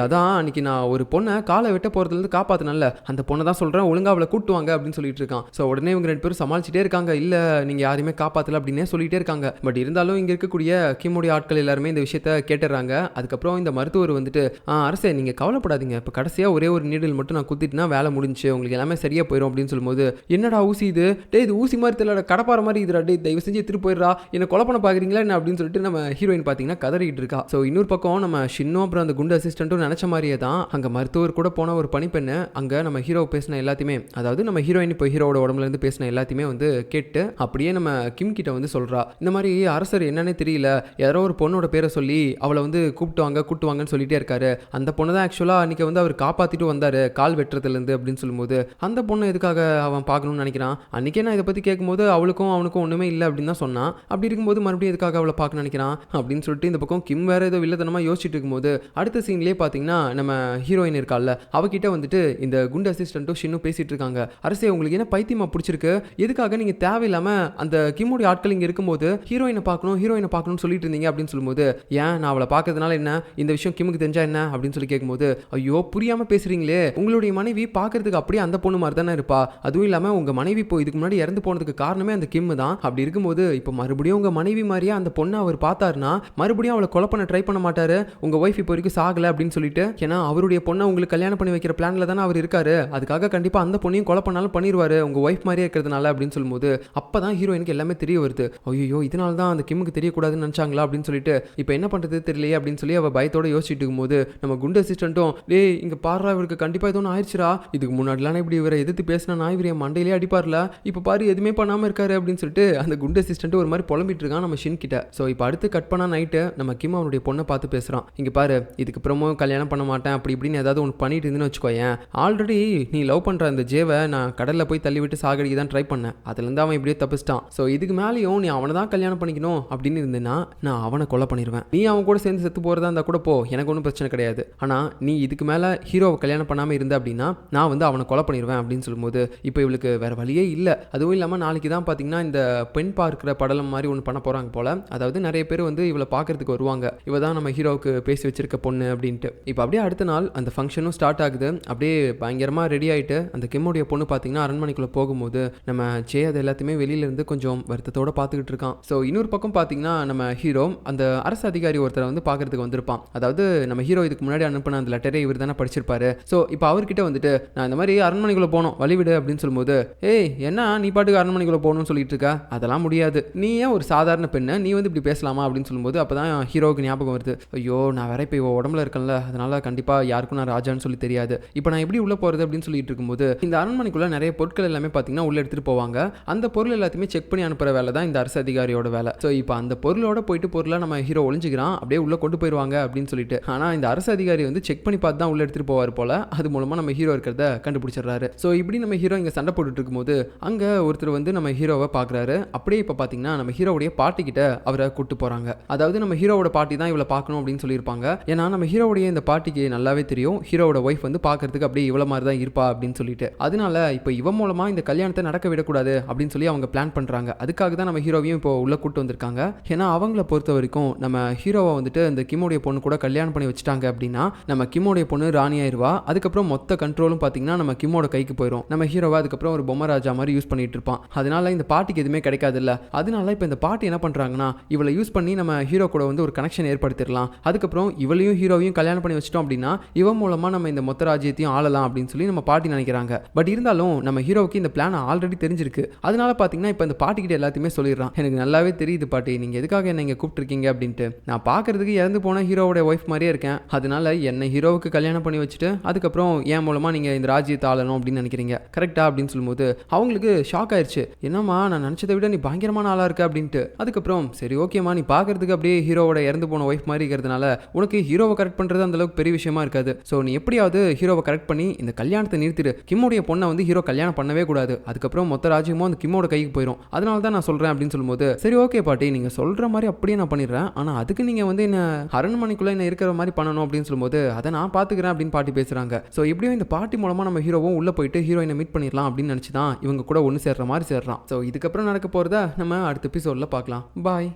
அதான் அன்னைக்கு நான் ஒரு பொண்ணை காலை வெட்ட போறதுல இருந்து காப்பாத்தினல, அந்த பொண்ணை தான் சொல்றேன் ஒழுங்கா அவளை கூட்டுவாங்க அப்படின்னு சொல்லிட்டு இருக்கான். ஸோ உடனே இவங்க ரெண்டு பேரும் சமாளிச்சுட்டே இருக்காங்க, இல்ல நீங்க யாரையுமே காப்பாத்தல அப்படின்னே சொல்லிட்டே இருக்காங்க. பட் இருந்தாலும் இங்க இருக்கக்கூடிய கிம்முடைய ஆட்கள் எல்லாருமே இந்த விஷயத்த கேட்டுறாங்க. அதுக்கப்புறம் இந்த மருத்துவர் வந்துட்டு அரசே நீங்க கவலைப்படாதீங்க, இப்போ கடைசியா ஒரே ஒரு நீடில் மட்டும் நான் குத்திட்டுனா வேலை முடிஞ்சு உங்களுக்கு எல்லாமே சரியா போயிடும் அப்படின்னு சொல்லும்போது என்னடா ஊசி இது, இது ஊசி மாதிரி தெரியல கடப்பாற மாதிரி இதுடா, தயவு செஞ்சு எடுத்துட்டு போயிடுறா, என்ன கொலை பண்ண பாக்குறீங்களா என்ன அப்படின்னு சொல்லிட்டு நம்ம ஹீரோயின் பாத்தீங்கன்னா கதறிட்டு இருக்கா. ஸோ இன்னொரு பக்கம் நம்ம ஷின்னோ அப்புறம் அந்த குண்டு அசிஸ்டன்ட்டும் நினைச்ச மாதிரியே தான் அங்க மருத்துவர் கூட போன ஒரு பணிப்பெண்ணு அங்க நம்ம ஹீரோ பேசின எல்லாத்தையுமே, அதாவது நம்ம ஹீரோயின் இப்போ ஹீரோட உடம்புல இருந்து பேசின எல்லாத்தையுமே வந்து கேட்டு அப்படியே நம்ம கிம் கிட்ட வந்து சொல்றா, இந்த மாதிரி அரசர் என்னன்னே தெரியல, யாரோ ஒரு பொண்ணோட பேரை சொல்லி அவளை வந்து கூப்பிட்டுவாங்கன்னு சொல்லிட்டே இருக்காரு, அந்த பொண்ணு தான் ஆக்சுவலா அன்னைக்கு வந்து அவர் காப்பாத்திட்டு வந்தாரு கால் வெட்டுறதுல இருந்து அப்படின்னு சொல்லும்போது அந்த பொண்ணு எதுக்காக அவன் பார்க்கணும்னு நினைக்கிறான், அன்னைக்கே நான் இதை பத்தி கேட்கும்போது அவளுக்கும் அவனுக்கும் ஒண்ணுமே இல்லை அப்படின்னு தான் சொன்னான், அப்படி இருக்கும்போது மறுபடியும் எதுக்காக அவளை பார்க்க நினைக்கிறான் அப்படின்னு சொல்லிட்டு இந்த பக்கம் கிம் வேற ஏதோ வில்லத்தனமா யோசிச்சுட்டு இருக்கும்போது அடுத்த சீன்லயே பாத்தீங்கன்னா நம்ம ஹீரோயின் இருக்கால அவகிட்ட வந்துட்டு இந்த குண்டு அசிஸ்டன்ட்டும் ஷின்னும் பேசிட்டு இருக்காங்க. அரசே உங்களுக்கு என்ன பைத்தியமா பிடிச்சிருக்கு, எதுக்காக நீங்க தேவையில்லாம அந்த கிம்முடைய ஆட்கள் இங்க இருக்கும்போது ஹீரோயினை பார்க்கணும்னு சொல்லிட்டு இருந்தீங்க அப்படின்னு சொல்லும்போது ஏன் நான் அவளை பார்க்கறதுனால என்ன, இந்த விஷயம் கிம்முக்கு தெரிஞ்சா என்ன அப்படின்னு சொல்லி கேட்கும்போது ஐயோ புரியாம பேசுறீங்களே, உங்களுடைய மனைவி பார்க்கறதுக்கு அப்படியே அந்த பொண்ணு மாதிரி தானே இருப்பா, அதுவும் இல்லாம உங்க மனைவி இப்போ இதுக்கு முன்னாடி இறந்து போனதுக்கு காரணமே அந்த கிம் தான், அப்படி இருக்கும்போது இப்போ மறுபடியும் உங்க மனைவி மாதிரியா அந்த பொண்ணை அவர் பார்த்தாருன்னா மறுபடியும் அவளை கொலை பண்ண ட்ரை பண்ண மாட்டாரு, உங்க ஒய்ஃப் இப்போ வரைக்கும் சாகல அப்படின்னு சொல்லிட்டு, ஏன்னா அவருடைய பொண்ணை உங்களுக்கு கல்யாணம் பண்ணி வைக்கிற பிளான்ல தானே அவர் இருக்காரு, அதுக்காக கண்டிப்பா அந்த பொண்ணையும் கொலை பண்ணாலும் பண்ணிடுவாரு உங்க ஒய்ஃப் மாதிரியே இருக்கிறதுனால அப்படின்னு சொல்லும்போது அப்பதான் ஹீரோயினுக்கு எல்லாமே தெரிய வருது, ஐயோ இதனால தான் அந்த கிம்முக்கு தெரியக்கூடாதுன்னு நினைச்சாங்களா அப்படின்னு சொல்லிட்டு இப்போ என்ன பண்றது தெரியலையே அப்படின்னு சொல்லி அவ பயத்தோட யோசிச்சுட்டு இருக்கும்போது நம்ம குண்டு அசிஸ்டன்ட்டும் இங்க பாரு இவருக்கு கண்டிப்பா ஏதோ ஆயிடுச்சுரா, இதுக்கு முன்னாடிலாம் இப்படி இவரை எதிர்த்து பேசினா நான் இவரைய மண்டையிலே அடிப்பார்ல, இப்போ பாரு எதுவுமே பண்ணாம இருக்காரு அப்படின்னு சொல்லிட்டு அந்த குண்டு அசிஸ்டன்ட் ஒரு மாதிரி புலம்பிட்டு இருக்கான் நம்ம ஷின் கிட்ட. ஸோ இப்போ அடுத்து கட் பண்ணா நைட்டு நம்ம கிம் அவனுடைய பொண்ணை பார்த்து பேசுறான், இங்க பாரு இதுக்கு அப்புறமும் கல்யாணம் பண்ண மாட்டேன் அப்படி இப்படின்னு ஏதாவது ஒன்று பண்ணிட்டு இருந்துன்னு வச்சுக்கோயேன், ஆல்ரெடி நீ லவ் பண்ற அந்த ஜேவை நான் கடல்ல போய் தள்ளி விட்டு சாகடிக்க தான் ட்ரை பண்ணேன், அதுல இருந்து அவன் இப்படியே தப்பிச்சிட்டான், ஸோ இதுக்கு மேலேயும் நீ அவனை தான் கல்யாணம் பண்ணிக்கணும் அப்படின்னு இருந்தேன்னா நான் அவனை கொலை பண்ணிடுவேன், நீ அவன் கூட சேர்ந்து செத்து போறதா இருந்தா கூட போ எனக்கு ஒன்றும் பிரச்சனை கிடையாது, ஆனா நீ இதுக்கு மேல ஹீரோவை கல்யாணம் பண்ணாம இருந்த அப்படின்னா நான் வந்து அவனை கொலை பண்ணிடுவேன் அப்படின்னு சொல்லும்போது இப்போ இவளுக்கு வேற வழியே இல்லை. அதுவும் இல்லாம நாளைக்கு தான் பாத்தீங்கன்னா இந்த பெண் பார்க்கிற படலம் மாதிரி ஒன்று பண்ண போறாங்க போல, அதாவது நிறைய பேர் வந்து இவளை பார்க்கறதுக்கு வருவாங்க, இவ தான் நம்ம ஹீரோவுக்கு பேசி வச்சிருக்க பொண்ணு அப்படின்ட்டு. இப்போ அப்படியே அடுத்த நாள் அந்த ஃபங்க்ஷனும் ஸ்டார்ட் ஆகுது, அப்படியே பயங்கரமாக ரெடி ஆகிட்டு அந்த கிம்முடைய பொண்ணு பார்த்தீங்கன்னா அரண்மனைக்குள்ளே போகும்போது நம்ம ஜே அது எல்லாத்தையுமே வெளியிலேருந்து கொஞ்சம் வருத்தத்தோடு பார்த்துக்கிட்டு இருக்கான். ஸோ இன்னொரு பக்கம் பார்த்தீங்கன்னா நம்ம ஹீரோ அந்த அரசு அதிகாரி ஒருத்தரை வந்து பார்க்கறதுக்கு வந்திருப்பான். அதாவது நம்ம ஹீரோ இதுக்கு முன்னாடி அனுப்பின அந்த லெட்டரே இவர் தானே படிச்சிருப்பாரு. ஸோ இப்போ அவர்கிட்ட வந்துட்டு நான் இந்த மாதிரி அரண்மனைக்குள்ளே போகணும் வழிவிடு அப்படின்னு சொல்லும்போது, ஏய் என்ன நீ பாட்டுக்கு அரண்மனைக்குள்ளே போகணும்னு சொல்லிட்டு இருக்க, அதெல்லாம் முடியாது, நீ ஏன் ஒரு சாதாரண பெண்ணை நீ வந்து இப்படி பேசலாமா அப்படின்னு சொல்லும்போது அப்போ தான் ஹீரோவுக்கு ஞாபகம் வருது, ஐயோ நான் வேற இப்போ உடம்புல இருக்கேன்ல, அதனால கண்டிப்பாக யாருக்கும் நான் ராஜான்னு சொல்லி தெரியாது, இப்போ நான் எப்படி உள்ளே போகிறது அப்படின்னு சொல்லிட்டு இருக்கும்போது இந்த அரண்மனைக்குள்ளே நிறைய பொருட்கள் எல்லாமே பார்த்தீங்கன்னா உள்ளே எடுத்துகிட்டு போவாங்க. அந்த பொருள் எல்லாத்தையுமே செக் பண்ணி அனுப்புகிற வேலை தான் இந்த அரசு அதிகாரியோட வேலை. ஸோ இப்போ அந்த பொருளோட போயிட்டு பொருளை நம்ம ஹீரோ ஒளிஞ்சிக்கிறான், அப்படியே உள்ளே கொண்டு போயிடுவாங்க அப்படின்னு சொல்லிட்டு. ஆனால் இந்த அரசு அதிகாரி வந்து செக் பண்ணி பார்த்து தான் உள்ளே எடுத்துகிட்டு போவார் போல. அது மூலமாக நம்ம ஹீரோ இருக்கிறத கண்டுபிடிச்சிடுறாரு. ஸோ இப்படி நம்ம ஹீரோ இங்கே சண்டை போட்டுட்டு இருக்கும்போது அங்கே ஒருத்தர் வந்து நம்ம ஹீரோவை பார்க்குறாரு. அப்படியே இப்போ பார்த்தீங்கன்னா நம்ம ஹீரோவுடைய பாட்டி கிட்ட அவரை கூட்டு போகிறாங்க. அதாவது நம்ம ஹீரோவோட பாட்டி தான் இவளை பார்க்கணும் அப்படின்னு சொல்லியிருப்பாங்க. ஏன்னா நம்ம ஹீரோவுடைய இந்த பாட்டிக்கு நல்லாவே தெரியும் ஹீரோவோட ஒய்ஃப் வந்து பார்க்கறதுக்கு அப்படியே இவ்வளோ மாதிரி தான் இருப்பா அப்படின்னு சொல்லிட்டு. அதனால இப்போ இவன் மூலமாக இந்த கல்யாணத்தை நடக்க விடக்கூடாது அப்படின்னு சொல்லி அவங்க பிளான் பண்ணுறாங்க. அதுக்காக தான் நம்ம ஹீரோவையும் இப்போ உள்ள கூட்டு வந்திருக்காங்க. ஏன்னா அவங்கள பொறுத்த வரைக்கும் நம்ம ஹீரோவை வந்துட்டு இந்த கிம்முடைய பொண்ணு கூட கல்யாணம் பண்ணி வச்சுட்டாங்க அப்படின்னா நம்ம கிம்முடைய பொண்ணு ராணி ஆயிருவா. அதுக்கப்புறம் மொத்த கண்ட்ரோலும் பார்த்தீங்கன்னா நம்ம கிம்மோட கைக்கு போயிடும். நம்ம ஹீரோவை அதுக்கப்புறம் ஒரு பொம்மை ராஜா மாதிரி யூஸ் பண்ணிட்டு இருப்பான். அதனால இந்த பாட்டிக்கு எதுவுமே கிடைக்காது இல்ல. அதனால இப்போ இந்த பாட்டி என்ன பண்றாங்கன்னா இவளை யூஸ் பண்ணி நம்ம ஹீரோ கூட வந்து ஒரு கனெக்ஷன் ஏற்படுத்திடலாம். அதுக்கப்புறம் இவளையும் ஹீரோவையும் கல்யாணம் பண்ணி வச்சிட்டோம் அப்படின்னா இவன் மூலமா நம்ம இந்த மொத்த ராஜ்யத்தையும் ஆளலாம் அப்படின்னு சொல்லி நம்ம பாட்டி நினைக்கிறாங்க. பட் இருந்தாலும் நம்ம ஹீரோவுக்கு இந்த பிளான் ஆல்ரெடி தெரிஞ்சிருக்கு. அதனால பார்த்தீங்கன்னா இப்போ இந்த பாட்டி கிட்ட எல்லாத்தையுமே சொல்லிடுறான். எனக்கு நல்லாவே தெரியுது பாட்டி, நீங்க எதுக்காக என்ன இங்க கூப்பிட்டுருக்கீங்க அப்படின்ட்டு. நான் பார்க்கறதுக்கு இறந்து போன ஹீரோவோட ஒய்ஃப் மாதிரியே இருக்கேன். அதனால என்ன ஹீரோவுக்கு கல்யாணம் பண்ணி வச்சுட்டு அதுக்கப்புறம் என் மூலமா நீங்க இந்த ராஜ்யத்தை ஆளணும் அப்படின்னு நினைக்கிறீங்க கரெக்டா அப்படின்னு சொல்லும்போது அவங்களுக்கு ஷாக் ஆயிடுச்சு. என்னம்மா நான் நினைச்சதை விட நீ பயங்கரமான ஆளா இருக்க அப்படின்ட்டு. அதுக்கப்புறம் சரி ஓகேம்மா, நீ பார்க்கறதுக்கு அப்படியே ஹீரோவோட இறந்து போன ஒய்ஃப் மாதிரி இருக்கிறதுனால உனக்கு ஹீரோவை கரெக்ட் பண்றது அந்த அளவுக்கு பெரிய விஷயமா இருக்காது. ஸோ நீ எப்படியாவது ஹீரோவை கரெக்ட் பண்ணி இந்த கல்யாணத்தை நிறுத்திடு. கிம்முடைய பொண்ணை வந்து ஹீரோ கல்யாணம் பண்ணவே கூடாது. அதுக்கப்புறம் மொத்த ராஜ்யமும் அந்த கிம்மோட கைக்கு போயிடும். அதனால தான் நான் சொல்றேன் அப்படின்னு சொல்லும்போது சரி ஓகே பாட்டி, நீங்க சொல்ற மாதிரி அப்படியே நான் பண்ணிடுறேன். ஆனா அதுக்கு நீங்க வந்து என்ன அரண்மனைக்குள்ள என்ன இருக்கிற மாதிரி பண்ணணும் அப்படின்னு சொல்லும்போது அதை நான் பாத்துக்கிறேன் அப்படின்னு பாட்டி பேசுறாங்க. ஸோ எப்படியும் இந்த பாட்டி மூலமா நம்ம ஹீரோவும் உள்ள போயிட்டு ஹீரோயினை மீட் பண்ணிடலாம் அப்படின்னு நினைச்சு தான் இவங்க கூட ஒன்று சேர்ற மாதிரி சேர்றான். ஸோ இதுக்கப்புறம் நடக்க போறத நம்ம அடுத்த எபிசோட்ல பார்க்கலாம். பாய்.